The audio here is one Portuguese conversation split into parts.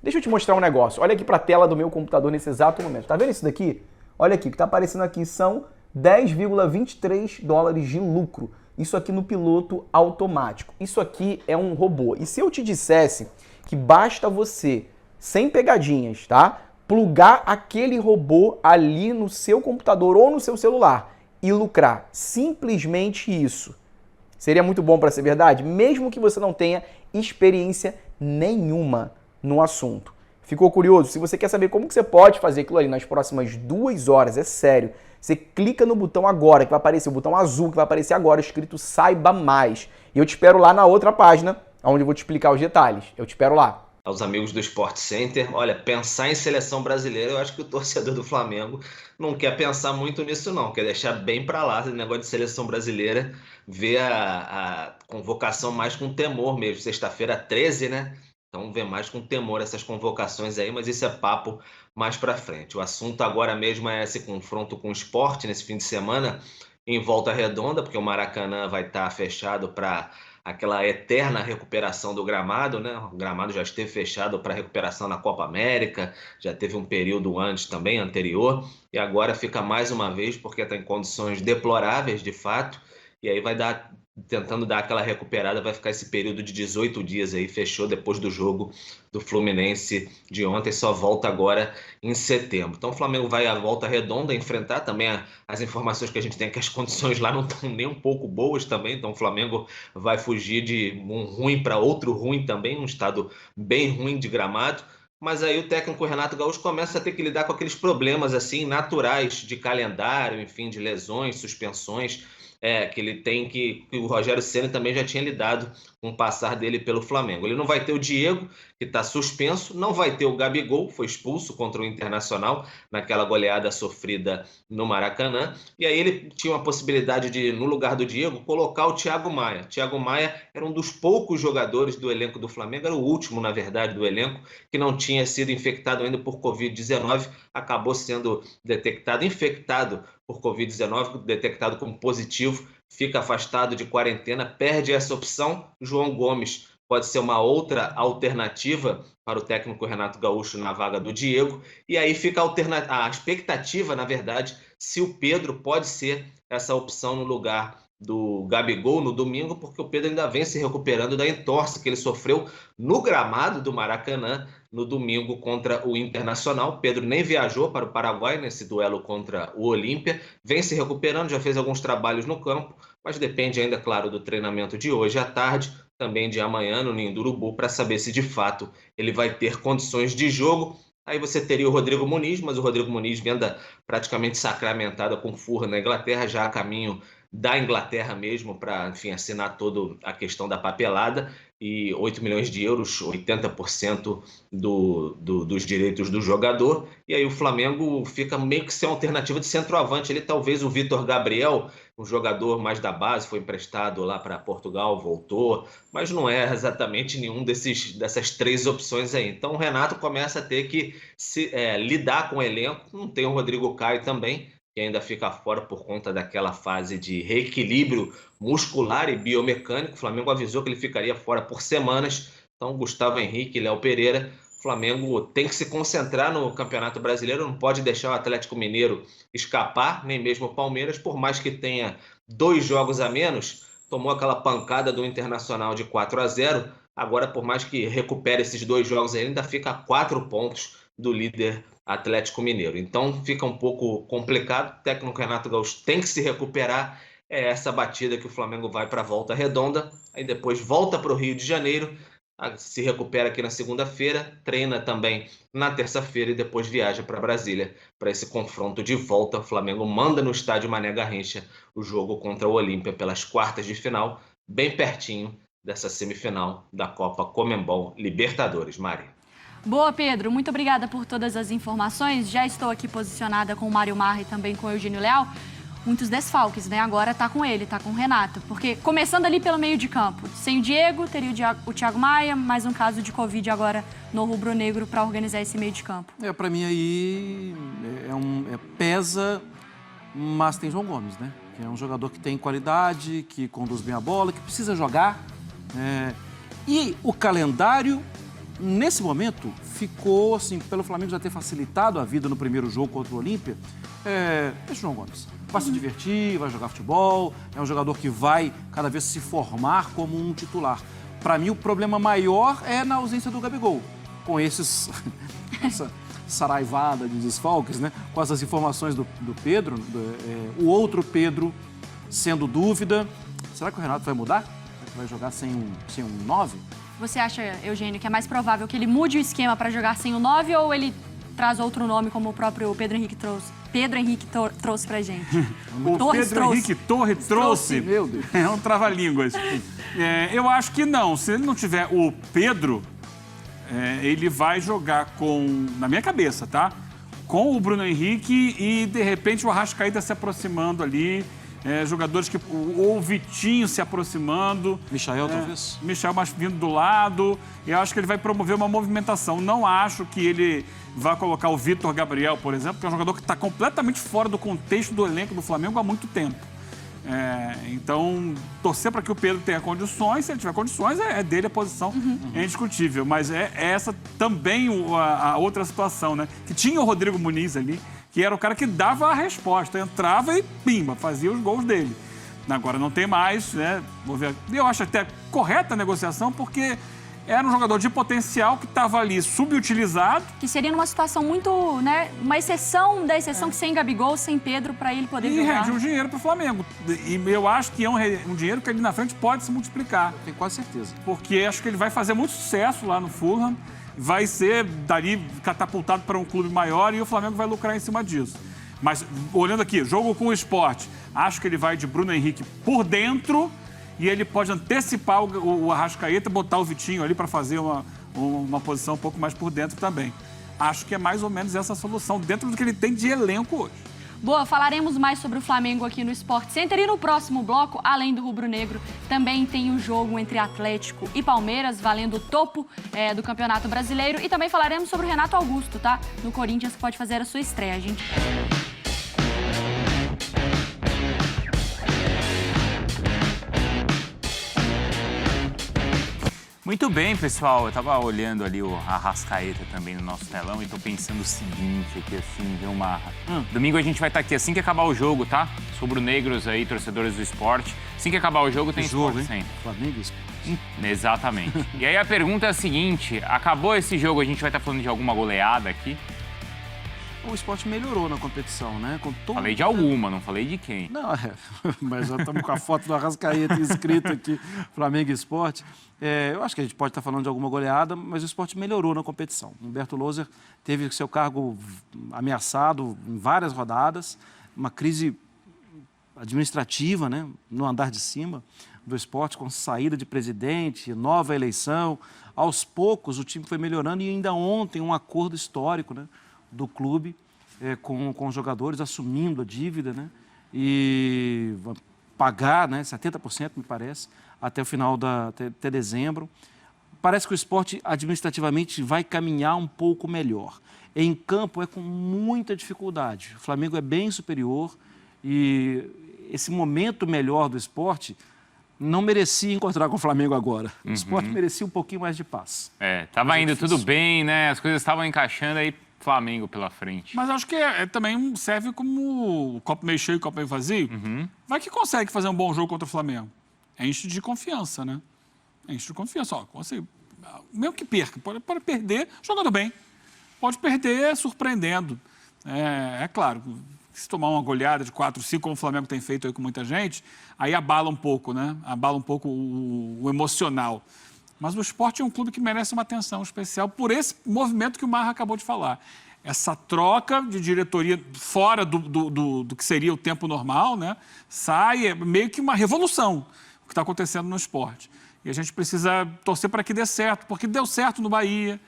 Deixa eu te mostrar um negócio. Olha aqui para a tela do meu computador nesse exato momento. Tá vendo isso daqui? Olha aqui, o que está aparecendo aqui são 10,23 dólares de lucro. Isso aqui no piloto automático. Isso aqui é um robô. E se eu te dissesse que basta você, sem pegadinhas, tá? Plugar aquele robô ali no seu computador ou no seu celular e lucrar. Simplesmente isso. Seria muito bom para ser verdade, mesmo que você não tenha experiência nenhuma no assunto. Ficou curioso? Se você quer saber como que você pode fazer aquilo ali nas próximas 2 horas, é sério, você clica no botão agora, que vai aparecer, o botão azul que vai aparecer agora, escrito Saiba Mais. E eu te espero lá na outra página, onde eu vou te explicar os detalhes. Eu te espero lá. Aos amigos do Sport Center, olha, pensar em seleção brasileira, eu acho que o torcedor do Flamengo não quer pensar muito nisso não, quer deixar bem para lá esse negócio de seleção brasileira, ver a convocação mais com temor mesmo, sexta-feira 13, né? Então vê mais com temor essas convocações aí, mas isso é papo mais para frente. O assunto agora mesmo é esse confronto com o Sport nesse fim de semana em Volta Redonda, porque o Maracanã vai estar fechado para aquela eterna recuperação do gramado, né? O gramado já esteve fechado para recuperação na Copa América, já teve um período antes também, anterior, e agora fica mais uma vez porque está em condições deploráveis de fato, e aí tentando dar aquela recuperada, vai ficar esse período de 18 dias aí, fechou depois do jogo do Fluminense de ontem, só volta agora em setembro. Então o Flamengo vai à Volta Redonda enfrentar também as informações que a gente tem é que as condições lá não estão nem um pouco boas também, então o Flamengo vai fugir de um ruim para outro ruim também, um estado bem ruim de gramado. Mas aí o técnico Renato Gaúcho começa a ter que lidar com aqueles problemas assim naturais de calendário, enfim, de lesões, suspensões, que ele tem que o Rogério Ceni também já tinha lidado com o passar dele pelo Flamengo. Ele não vai ter o Diego, que está suspenso, não vai ter o Gabigol, foi expulso contra o Internacional naquela goleada sofrida no Maracanã, e aí ele tinha uma possibilidade de, no lugar do Diego, colocar o Thiago Maia. Thiago Maia era um dos poucos jogadores do elenco do Flamengo, era o último, na verdade, do elenco, que não tinha sido infectado ainda por Covid-19, acabou sendo detectado, infectado por Covid-19, detectado como positivo, fica afastado de quarentena, perde essa opção. João Gomes pode ser uma outra alternativa para o técnico Renato Gaúcho na vaga do Diego, e aí fica a expectativa, na verdade, se o Pedro pode ser essa opção no lugar do Gabigol no domingo, porque o Pedro ainda vem se recuperando da entorse que ele sofreu no gramado do Maracanã no domingo contra o Internacional. Pedro nem viajou para o Paraguai nesse duelo contra o Olímpia, vem se recuperando, já fez alguns trabalhos no campo, mas depende ainda, claro, do treinamento de hoje à tarde, também de amanhã no Ninho do Urubu, para saber se de fato ele vai ter condições de jogo. Aí você teria o Rodrigo Muniz, mas o Rodrigo Muniz venda praticamente sacramentada com Fulham na Inglaterra, já a caminho da Inglaterra mesmo, para, enfim, assinar toda a questão da papelada, e 8 milhões de euros, 80% dos direitos do jogador, e aí o Flamengo fica meio que sem alternativa de centroavante. Ele talvez o Vitor Gabriel, um jogador mais da base, foi emprestado lá para Portugal, voltou, mas não é exatamente nenhum dessas 3 opções aí. Então o Renato começa a ter que lidar com o elenco, não tem o Rodrigo Caio também, que ainda fica fora por conta daquela fase de reequilíbrio muscular e biomecânico. O Flamengo avisou que ele ficaria fora por semanas. Então, Gustavo Henrique e Léo Pereira, o Flamengo tem que se concentrar no Campeonato Brasileiro, não pode deixar o Atlético Mineiro escapar, nem mesmo o Palmeiras, por mais que tenha 2 jogos a menos, tomou aquela pancada do Internacional de 4-0, agora por mais que recupere esses 2 jogos aí, ainda fica a 4 pontos do líder Atlético Mineiro. Então fica um pouco complicado, o técnico Renato Gaúcho tem que se recuperar, é essa batida que o Flamengo vai para a Volta Redonda, aí depois volta para o Rio de Janeiro, se recupera aqui na segunda-feira, treina também na terça-feira e depois viaja para Brasília para esse confronto de volta. O Flamengo manda no estádio Mané Garrincha o jogo contra o Olímpia pelas quartas de final, bem pertinho dessa semifinal da Copa Conmebol Libertadores. Mari. Boa, Pedro. Muito obrigada por todas as informações. Já estou aqui posicionada com o Mário Marra e também com o Eugênio Leal. Muitos desfalques, né? Agora tá com ele, tá com o Renato. Porque começando ali pelo meio de campo, sem o Diego, teria o Thiago Maia, mais um caso de Covid agora no rubro-negro para organizar esse meio de campo. Para mim aí pesa, mas tem João Gomes, né? Que é um jogador que tem qualidade, que conduz bem a bola, que precisa jogar. E o calendário Nesse momento, ficou, assim, pelo Flamengo já ter facilitado a vida no primeiro jogo contra o Olímpia, o João Gomes. Vai se divertir, vai jogar futebol, é um jogador que vai cada vez se formar como um titular. Para mim, o problema maior é na ausência do Gabigol. Com essa saraivada de desfalques, né? Com essas informações do Pedro, o outro Pedro sendo dúvida. Será que o Renato vai mudar? Vai jogar sem um 9? Você acha, Eugênio, que é mais provável que ele mude o esquema para jogar sem o 9 ou ele traz outro nome, como o próprio Pedro Henrique trouxe pra gente? O Pedro Henrique Torres trouxe. Meu Deus. É um trava-línguas. Eu acho que não. Se ele não tiver o Pedro, ele vai jogar na minha cabeça, tá? Com o Bruno Henrique e, de repente, o Arrascaeta se aproximando ali. Jogadores que... Ou o Vitinho se aproximando. Michael, talvez? Michael mais vindo do lado. E eu acho que ele vai promover uma movimentação. Não acho que ele vai colocar o Vitor Gabriel, por exemplo, que é um jogador que está completamente fora do contexto do elenco do Flamengo há muito tempo. Então, torcer para que o Pedro tenha condições. Se ele tiver condições, é dele a posição. É indiscutível. Mas é essa também a outra situação, né? Que tinha o Rodrigo Muniz ali, que era o cara que dava a resposta, entrava e pimba, fazia os gols dele. Agora não tem mais, né? Vou ver. Eu acho até correta a negociação, porque era um jogador de potencial que estava ali subutilizado. Que seria numa situação muito, né? Uma exceção da exceção que sem Gabigol, sem Pedro, para ele poder jogar. E rende um dinheiro para o Flamengo. E eu acho que é um dinheiro que ali na frente pode se multiplicar. Tenho quase certeza. Porque acho que ele vai fazer muito sucesso lá no Fulham. Vai ser dali catapultado para um clube maior e o Flamengo vai lucrar em cima disso. Mas, olhando aqui, jogo com o Sport, acho que ele vai de Bruno Henrique por dentro e ele pode antecipar o Arrascaeta, botar o Vitinho ali para fazer uma posição um pouco mais por dentro também. Acho que é mais ou menos essa solução dentro do que ele tem de elenco hoje. Boa, falaremos mais sobre o Flamengo aqui no Sport Center e no próximo bloco, além do rubro-negro, também tem o jogo entre Atlético e Palmeiras, valendo o topo do Campeonato Brasileiro, e também falaremos sobre o Renato Augusto, tá? No Corinthians, que pode fazer a sua estreia, gente. Muito bem, pessoal. Eu tava olhando ali o Arrascaeta também no nosso telão e tô pensando o seguinte aqui, assim, ver uma... Domingo a gente vai estar aqui assim que acabar o jogo, tá? Rubro-negros aí, torcedores do esporte. Assim que acabar o jogo, tem Sport Center. Flamengo, Sport. Exatamente. E aí a pergunta é a seguinte, acabou esse jogo, a gente vai estar falando de alguma goleada aqui? O Sport melhorou na competição, né? Falei de alguma, não falei de quem. Não, mas já estamos com a foto do Arrascaeta escrito aqui, Flamengo e Sport. Eu acho que a gente pode estar falando de alguma goleada, mas o Sport melhorou na competição. Humberto Louser teve seu cargo ameaçado em várias rodadas, uma crise administrativa, né, no andar de cima do Sport, com saída de presidente, nova eleição. Aos poucos o time foi melhorando e ainda ontem um acordo histórico, né, do clube com os jogadores, assumindo a dívida, né, e pagar, né, 70%, me parece, até o final até dezembro. Parece que o Sport administrativamente vai caminhar um pouco melhor. Em campo é com muita dificuldade. O Flamengo é bem superior e esse momento melhor do Sport não merecia encontrar com o Flamengo agora. O Sport merecia um pouquinho mais de paz. Tava indo tudo bem, né? As coisas estavam encaixando aí, Flamengo pela frente. Mas acho que também serve como copo meio cheio e copo meio vazio. Vai que consegue fazer um bom jogo contra o Flamengo. Enche de confiança, né? Enche de confiança. Ó, você, mesmo que perca, pode perder jogando bem. Pode perder surpreendendo. É claro, se tomar uma goleada de 4, 5, como o Flamengo tem feito aí com muita gente, aí abala um pouco, né? Abala um pouco o emocional. Mas o Sport é um clube que merece uma atenção especial por esse movimento que o Marra acabou de falar. Essa troca de diretoria fora do que seria o tempo normal, né? Sai meio que uma revolução o que está acontecendo no Sport. E a gente precisa torcer para que dê certo, porque deu certo no Bahia.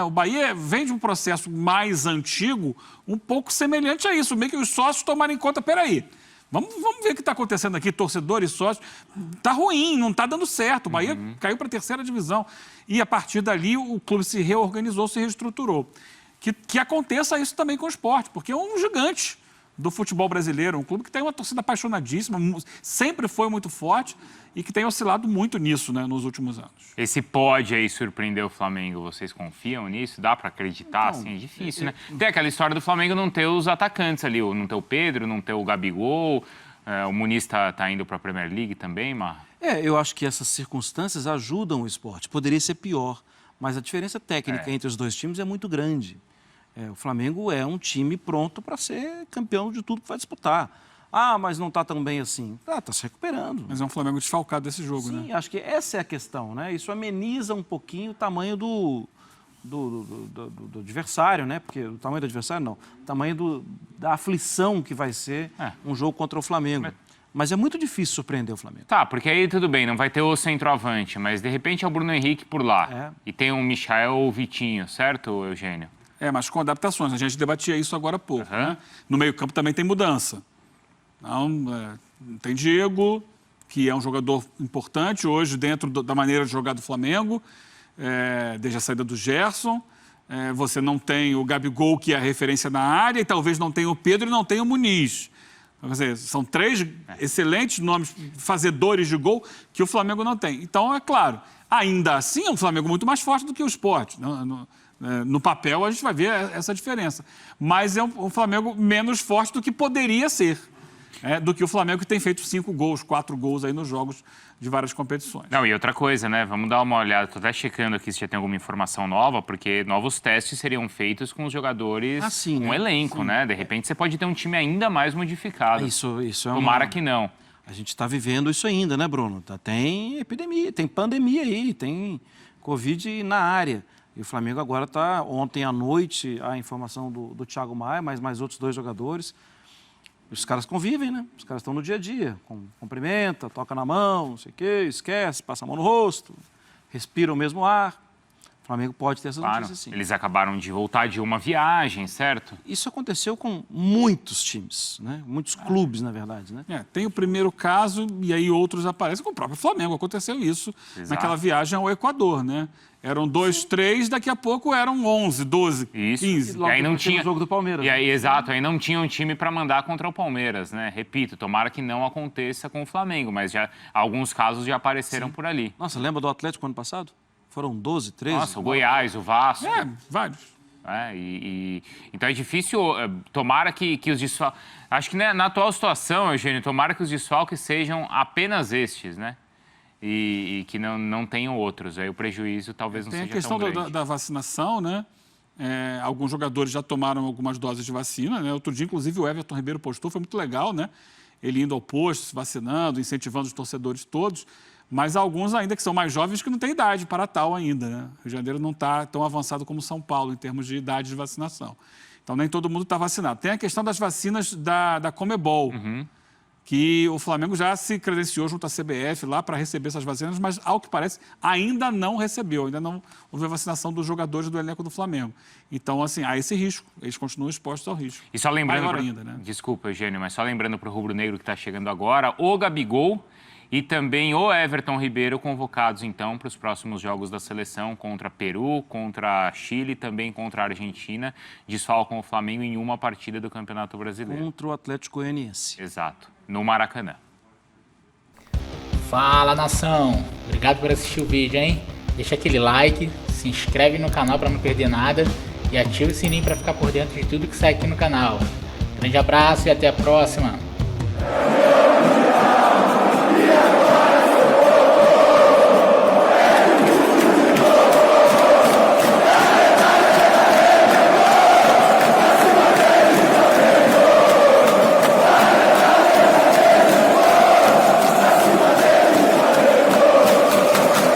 O Bahia vem de um processo mais antigo, um pouco semelhante a isso, meio que os sócios tomarem conta, peraí, vamos ver o que está acontecendo aqui, torcedores e sócios. Está ruim, não está dando certo. O Bahia caiu para a 3ª divisão. E, a partir dali, o clube se reorganizou, se reestruturou. Que aconteça isso também com o Sport, porque é um gigante. do futebol brasileiro. Um clube que tem uma torcida apaixonadíssima, sempre foi muito forte e que tem oscilado muito nisso, né, nos últimos anos. Esse pode aí surpreender o Flamengo, vocês confiam nisso? Dá para acreditar? Então, assim, é difícil, né? Tem aquela história do Flamengo não ter os atacantes ali, não ter o Pedro, não ter o Gabigol, o Muniz tá indo para a Premier League também, Mar? Eu acho que essas circunstâncias ajudam o esporte. Poderia ser pior, mas a diferença técnica entre os dois times é muito grande. O Flamengo é um time pronto para ser campeão de tudo que vai disputar. Mas não está tão bem assim. Está se recuperando. Mas é um Flamengo desfalcado desse jogo, né? Sim, acho que essa é a questão, né? Isso ameniza um pouquinho o tamanho do adversário, né? Porque o tamanho do adversário, não. O tamanho da aflição que vai ser um jogo contra o Flamengo. Mas é muito difícil surpreender o Flamengo. Tá, porque aí tudo bem, não vai ter o centroavante, mas de repente é o Bruno Henrique por lá. E tem o Michael ou o Vitinho, certo, Eugênio? Mas com adaptações. A gente debatia isso agora há pouco. Né? No meio-campo também tem mudança. Então, tem Diego, que é um jogador importante hoje dentro da maneira de jogar do Flamengo, desde a saída do Gerson. Você não tem o Gabigol, que é a referência na área, e talvez não tenha o Pedro e não tenha o Muniz. Quer dizer, são 3 excelentes nomes fazedores de gol que o Flamengo não tem. Então, é claro, ainda assim é um Flamengo muito mais forte do que o Sport. No papel a gente vai ver essa diferença. Mas é um Flamengo menos forte do que poderia ser. Do que o Flamengo, que tem feito 5 gols, 4 gols aí nos jogos de várias competições. Não, e outra coisa, né? Vamos dar uma olhada. Estou até checando aqui se já tem alguma informação nova, porque novos testes seriam feitos com os jogadores, com elenco, né? De repente você pode ter um time ainda mais modificado. Isso é Tomara que não. A gente está vivendo isso ainda, né, Bruno? Tem epidemia, tem pandemia aí, tem Covid na área. E o Flamengo agora está, ontem à noite, a informação do Thiago Maia, mas mais outros 2 jogadores. Os caras convivem, né? Os caras estão no dia a dia. Cumprimenta, toca na mão, não sei o quê, esquece, passa a mão no rosto, respira o mesmo ar. O Flamengo pode ter essas notícias, sim. Eles acabaram de voltar de uma viagem, certo? Isso aconteceu com muitos times, né? Muitos clubes, na verdade, né? Tem o primeiro caso e aí outros aparecem. Com o próprio Flamengo aconteceu isso. Exato. Naquela viagem ao Equador, né? Eram 2, 3, daqui a pouco eram 11, 12, isso. 15. E aí não tinha o jogo do Palmeiras. E aí, exato, aí não tinha um time para mandar contra o Palmeiras, né? Repito, tomara que não aconteça com o Flamengo, mas já alguns casos já apareceram por ali. Nossa, lembra do Atlético ano passado? Foram 12, 13? Nossa, o Goiás, o Vasco. Vários. Então é difícil, tomara que os desfalques... Acho que na atual situação, Eugênio, tomara que os desfalques sejam apenas estes, né? E que não tenham outros. Aí o prejuízo talvez não seja tão grande. Tem a questão da vacinação, né? Alguns jogadores já tomaram algumas doses de vacina, né? Outro dia, inclusive, o Everton Ribeiro postou, foi muito legal, né? Ele indo ao posto, se vacinando, incentivando os torcedores todos. Mas há alguns ainda que são mais jovens que não têm idade para tal ainda, né? O Rio de Janeiro não está tão avançado como São Paulo em termos de idade de vacinação. Então, nem todo mundo está vacinado. Tem a questão das vacinas da Comebol, que o Flamengo já se credenciou junto à CBF lá para receber essas vacinas, mas, ao que parece, ainda não recebeu, ainda não houve a vacinação dos jogadores do elenco do Flamengo. Então, assim, há esse risco, eles continuam expostos ao risco. E só lembrando, ainda, né? Desculpa, Eugênio, mas só lembrando para o rubro-negro que está chegando agora, o Gabigol e também o Everton Ribeiro convocados, então, para os próximos jogos da seleção contra Peru, contra Chile e também contra a Argentina, desfalcam o Flamengo em uma partida do Campeonato Brasileiro. Contra o Atlético Goianiense. Exato, no Maracanã. Fala, nação! Obrigado por assistir o vídeo, hein? Deixa aquele like, se inscreve no canal para não perder nada e ativa o sininho para ficar por dentro de tudo que sai aqui no canal. Grande abraço e até a próxima!